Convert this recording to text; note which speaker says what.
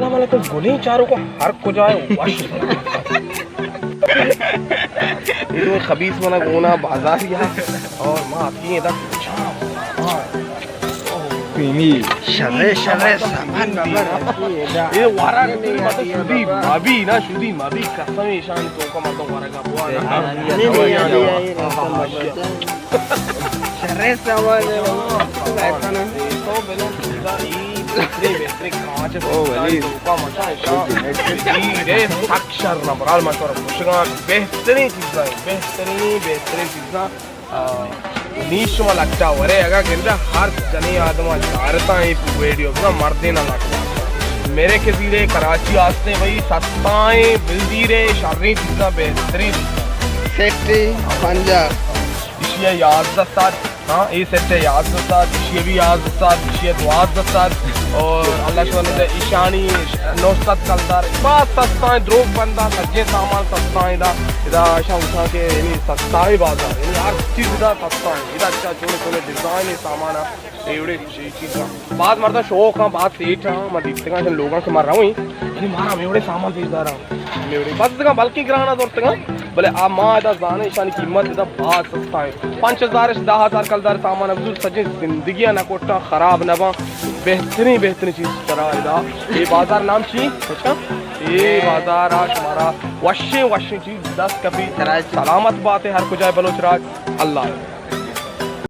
Speaker 1: वालेकुम गुनी चारों को हर को जाए वश ये खबीस मना गोना बाजार या और माँ आती है इधर
Speaker 2: ini syarre saman
Speaker 1: ये वारा मतलब शुदी माबी ना शुदी माबी कसम ईशान तो का मतलब वारा का बुआ
Speaker 2: syarre saman
Speaker 1: तो बेलो बेहतरीन कांच ओ वली का मचा ईशान ये अक्षर ना बराल मशवरा खुशगा बेहतरीन चीज़ नीच में लगता वरे अगर कहते हर जने आदमी चारता है वीडियो ना मर्दे ना लगता मेरे के ज़िले कराची आस्ते वही सत्ताएं बिल्दीरे शारी चीज़ा बेहतरीन
Speaker 2: सेट्टी पंजाब
Speaker 1: इशिया याद दस्तार हाँ ये सेट्टे याद दस्तार इशिया भी याद दस्तार इशिया दुआत दस्तार और अल्लाह शुक्र ईशानी नौसत कलदार बात सस्ताएं द्रोग बंदा सज्जे सामान सस्ताएं दा इदा शाम के यानी सस्ताएं बाजार यानी हर चीज़ इदा सस्ताएं इदा अच्छा छोटे डिज़ाइन सामान एवढे चीज़ बात मरता शौक हाँ बात सेठ हाँ मैं देखते हैं लोगों से मर रहा हूँ कि मारा मैं एवढे सामान भेजदा रहा एवढे बस का बल्कि ग्रहणा दोरते बोले आ माँ इदा जाने ईशानी कीमत इदा बहुत सस्ता है 5000 से 10,000 कलदार सामान अब सजे जिंदगी ना कोटा खराब ना बा बेहतरीन चीज़ करा इदा ये बाजार नाम ची अच्छा ये बाजार आज हमारा वशे चीज़ 10 कभी सलामत बात है हर को जाए बलोचराज अल्लाह